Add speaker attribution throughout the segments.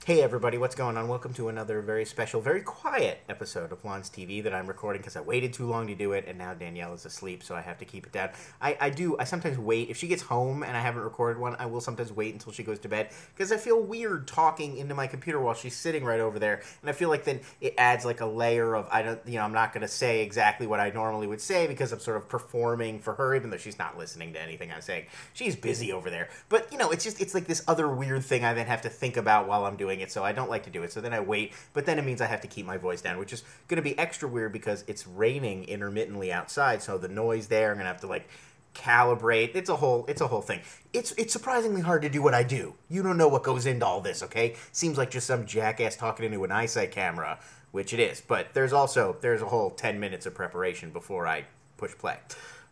Speaker 1: Hey everybody, what's going on? Welcome to another very special, very quiet episode of Lawns TV that I'm recording because I waited too long to do it, and now Danielle is asleep, so I have to keep it down. I sometimes wait. If she gets home and I haven't recorded one, I will sometimes wait until she goes to bed because I feel weird talking into my computer while she's sitting right over there, and I feel like then it adds like a layer of, I'm not going to say exactly what I normally would say because I'm sort of performing for her, even though she's not listening to anything I'm saying. She's busy over there. But, it's like this other weird thing I then have to think about while I'm doing it, so I don't like to do it. So then I wait, but then it means I have to keep my voice down, which is going to be extra weird because it's raining intermittently outside, so the noise there, I'm going to have to like calibrate. It's a whole thing. It's surprisingly hard to do what I do. You don't know what goes into all this, okay? Seems like just some jackass talking into an eyesight camera, which it is, but there's a whole 10 minutes of preparation before I push play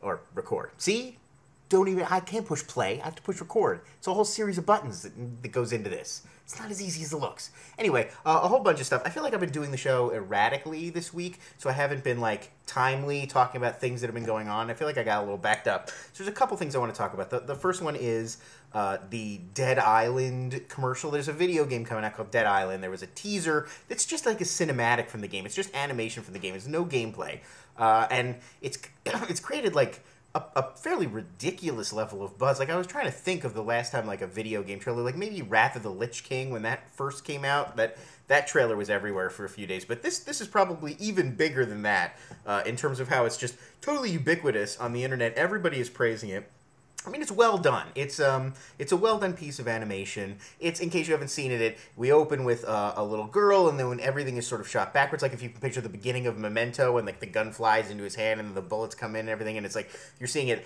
Speaker 1: or record. See? I can't push play. I have to push record. It's a whole series of buttons that goes into this. It's not as easy as it looks. Anyway, a whole bunch of stuff. I feel like I've been doing the show erratically this week, so I haven't been, timely talking about things that have been going on. I feel like I got a little backed up. So there's a couple things I want to talk about. The first one is the Dead Island commercial. There's a video game coming out called Dead Island. There was a teaser that's just like a cinematic from the game. It's just animation from the game. There's no gameplay. And it's created, a fairly ridiculous level of buzz. I was trying to think of the last time, a video game trailer, maybe Wrath of the Lich King, when that first came out. That trailer was everywhere for a few days. But this is probably even bigger than that in terms of how it's just totally ubiquitous on the internet. Everybody is praising it. I mean, it's well done. It's a well done piece of animation. It's, in case you haven't seen it, we open with a little girl, and then when everything is sort of shot backwards, if you can picture the beginning of Memento, and the gun flies into his hand, and the bullets come in and everything, and it's you're seeing it,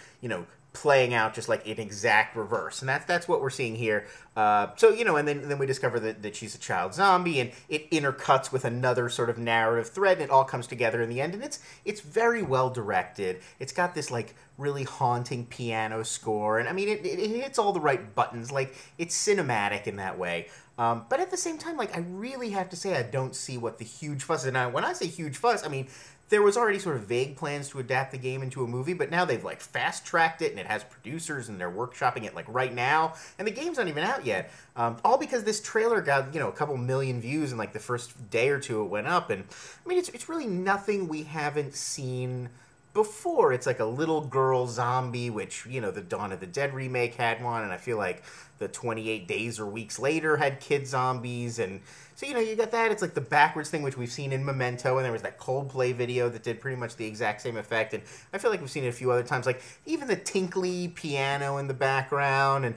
Speaker 1: playing out just in exact reverse, and that's what we're seeing here. And then we discover that she's a child zombie, and it intercuts with another sort of narrative thread, and it all comes together in the end, and it's very well directed. It's got this really haunting piano score, and I mean it hits all the right buttons. It's cinematic in that way. But at the same time, I really have to say I don't see what the huge fuss is. Now, when I say huge fuss, I mean there was already sort of vague plans to adapt the game into a movie, but now they've fast-tracked it, and it has producers, and they're workshopping it right now, and the game's not even out yet. All because this trailer got, a couple million views in the first day or two it went up, and I mean it's really nothing we haven't seen before. It's a little girl zombie, which, the Dawn of the Dead remake had one, and I feel like the 28 Days or Weeks Later had kid zombies, and so, you got that. It's the backwards thing, which we've seen in Memento, and there was that Coldplay video that did pretty much the exact same effect, and I feel like we've seen it a few other times, even the tinkly piano in the background, and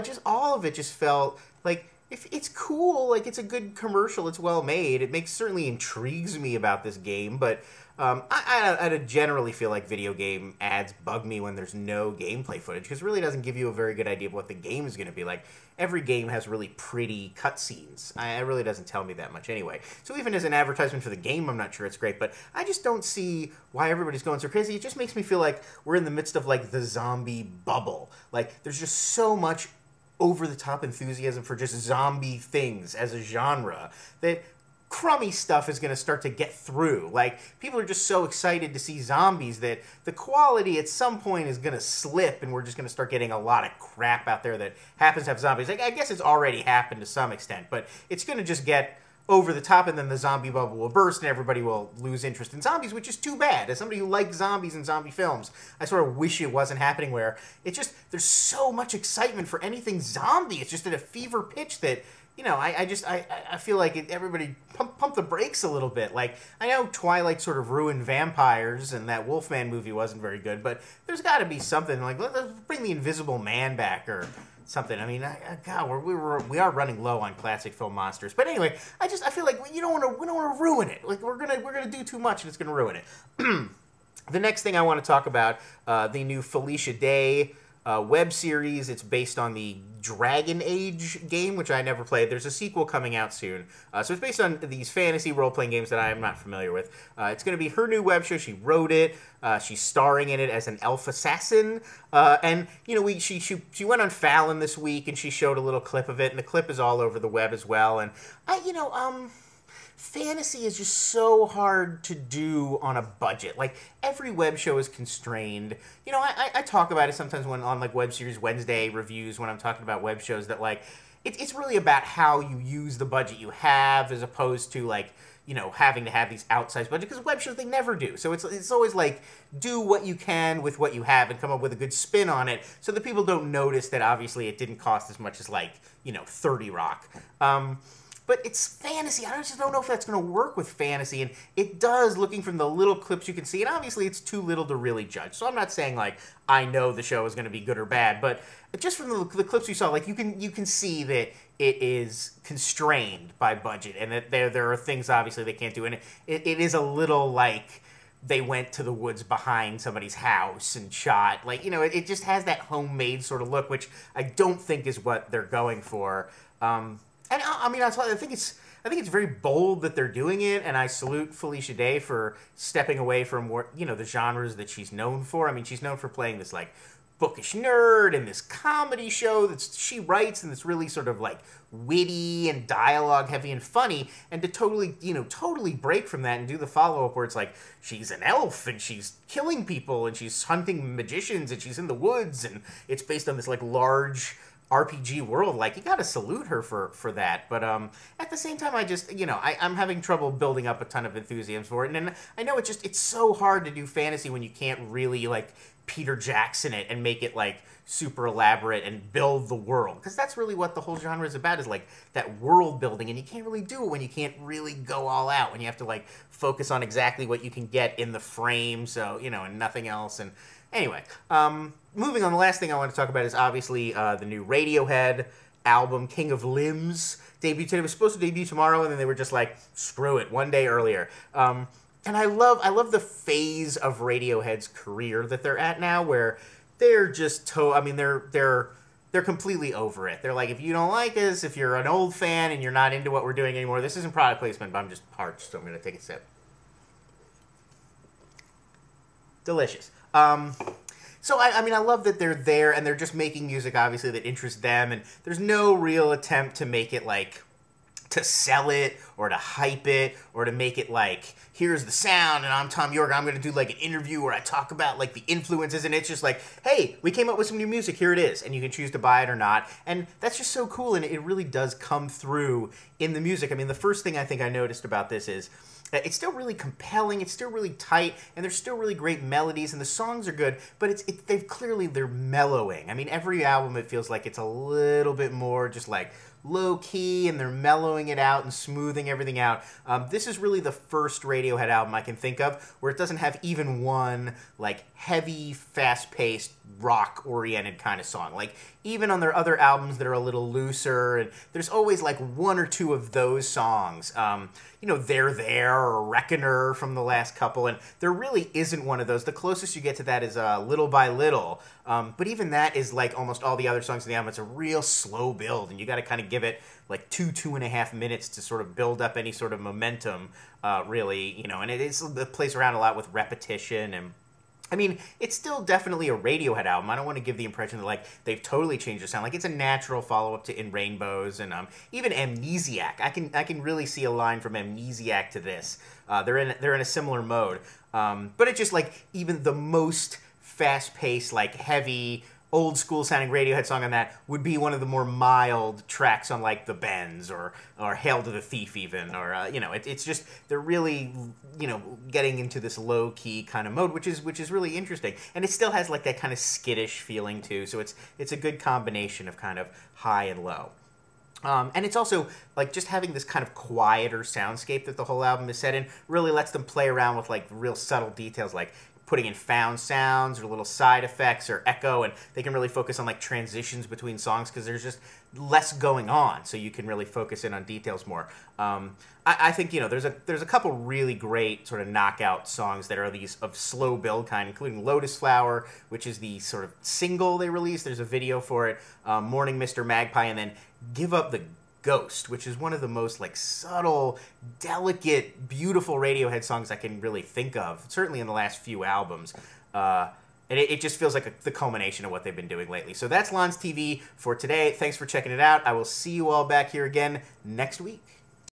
Speaker 1: just all of it just felt if it's cool, it's a good commercial, it's well made, it certainly intrigues me about this game, but I generally feel like video game ads bug me when there's no gameplay footage, because it really doesn't give you a very good idea of what the game is going to be like. Every game has really pretty cutscenes. It really doesn't tell me that much anyway. So even as an advertisement for the game, I'm not sure it's great, but I just don't see why everybody's going so crazy. It just makes me feel like we're in the midst of the zombie bubble. There's just so much over-the-top enthusiasm for just zombie things as a genre that crummy stuff is going to start to get through. People are just so excited to see zombies that the quality at some point is going to slip, and we're just going to start getting a lot of crap out there that happens to have zombies. I guess it's already happened to some extent, but it's going to just get over the top, and then the zombie bubble will burst, and everybody will lose interest in zombies, which is too bad. As somebody who likes zombies and zombie films, I sort of wish it wasn't happening, where there's so much excitement for anything zombie. It's just at a fever pitch that, I feel like everybody pump the brakes a little bit. I know Twilight sort of ruined vampires, and that Wolfman movie wasn't very good, but there's got to be something, let's bring the Invisible Man back, or something. I mean, God, we are running low on classic film monsters. But anyway, I feel like we don't want to ruin it. We're gonna do too much, and it's gonna ruin it. The next thing I want to talk about, the new Felicia Day web series. It's based on the Dragon Age game, which I never played. There's a sequel coming out soon. So it's based on these fantasy role-playing games that I am not familiar with. It's going to be her new web show. She wrote it. She's starring in it as an elf assassin. And, she went on Fallon this week, and she showed a little clip of it, and the clip is all over the web as well. And, fantasy is just so hard to do on a budget. Every web show is constrained. I talk about it sometimes when on Web Series Wednesday reviews, when I'm talking about web shows, that it's really about how you use the budget you have as opposed to like, you know, having to have these outsized budget, because web shows, they never do. So it's always like, do what you can with what you have and come up with a good spin on it so that people don't notice that obviously it didn't cost as much as, like, you know, 30 Rock. But it's fantasy. I just don't know if that's going to work with fantasy. And it does, looking from the little clips you can see. And obviously, it's too little to really judge. So I'm not saying, like, I know the show is going to be good or bad. But just from the clips you saw, like, you can see that it is constrained by budget. And that there are things, obviously, they can't do. And it is a little like they went to the woods behind somebody's house and shot. Like, you know, it just has that homemade sort of look, which I don't think is what they're going for. And I mean, I think it's very bold that they're doing it, and I salute Felicia Day for stepping away from more, you know, the genres that she's known for. I mean, she's known for playing this like bookish nerd and this comedy show that she writes and that's really sort of like witty and dialogue heavy and funny, and to totally break from that and do the follow-up where it's like she's an elf and she's killing people and she's hunting magicians and she's in the woods and it's based on this like large RPG world. Like, you gotta salute her for that. But at the same time, I just, you know, I'm having trouble building up a ton of enthusiasm for it. And I know it's so hard to do fantasy when you can't really, like, Peter Jackson it and make it, like, super elaborate and build the world. Because that's really what the whole genre is about, is, like, that world building. And you can't really do it when you can't really go all out, when you have to, like, focus on exactly what you can get in the frame, so, you know, and nothing else. And anyway, moving on, the last thing I want to talk about is obviously the new Radiohead album, King of Limbs, debuted today. It was supposed to debut tomorrow, and then they were just like, screw it, one day earlier. And I love the phase of Radiohead's career that they're at now, where they're just they're completely over it. They're like, if you don't like us, if you're an old fan and you're not into what we're doing anymore, this isn't product placement, but I'm just parched, so I'm going to take a sip. Delicious. So, I mean, I love that they're there, and they're just making music, obviously, that interests them, and there's no real attempt to make it, like, to sell it, or to hype it, or to make it, like, here's the sound, and I'm Tom York, I'm going to do, like, an interview where I talk about, like, the influences, and it's just like, hey, we came up with some new music, here it is, and you can choose to buy it or not, and that's just so cool, and it really does come through in the music. I mean, the first thing I think I noticed about this is, it's still really compelling, it's still really tight, and there's still really great melodies, and the songs are good, but they're mellowing. I mean, every album, it feels like it's a little bit more just like low-key, and they're mellowing it out and smoothing everything out. This is really the first Radiohead album I can think of where it doesn't have even one, like, heavy, fast-paced, rock-oriented kind of song. Like, even on their other albums that are a little looser, and there's always, like, one or two of those songs. You know, They're There, or Reckoner from the last couple, and there really isn't one of those. The closest you get to that is Little by Little, but even that is like almost all the other songs in the album. It's a real slow build, and you got to kind of give it like 2.5 minutes to sort of build up any sort of momentum, really, you know, and it plays around a lot with repetition. And I mean, it's still definitely a Radiohead album. I don't want to give the impression that, like, they've totally changed the sound. Like, it's a natural follow-up to In Rainbows, and even Amnesiac. I can really see a line from Amnesiac to this. They're in a similar mode. But it's just, like, even the most fast-paced, like, heavy, old-school sounding Radiohead song on that would be one of the more mild tracks on, like, The Bends or Hail to the Thief even, or, you know, it's just, they're really, you know, getting into this low-key kind of mode, which is really interesting. And it still has, like, that kind of skittish feeling, too, so it's a good combination of kind of high and low. And it's also, like, just having this kind of quieter soundscape that the whole album is set in really lets them play around with, like, real subtle details, like putting in found sounds or little side effects or echo, and they can really focus on, like, transitions between songs because there's just less going on, so you can really focus in on details more. I think, you know, there's a couple really great sort of knockout songs that are these of slow build kind, including Lotus Flower, which is the sort of single they released. There's a video for it, Morning Mr. Magpie, and then Give Up the Ghost, which is one of the most, like, subtle, delicate, beautiful Radiohead songs I can really think of, certainly in the last few albums. And it just feels like the culmination of what they've been doing lately. So that's Lons TV for today. Thanks for checking it out. I will see you all back here again next week.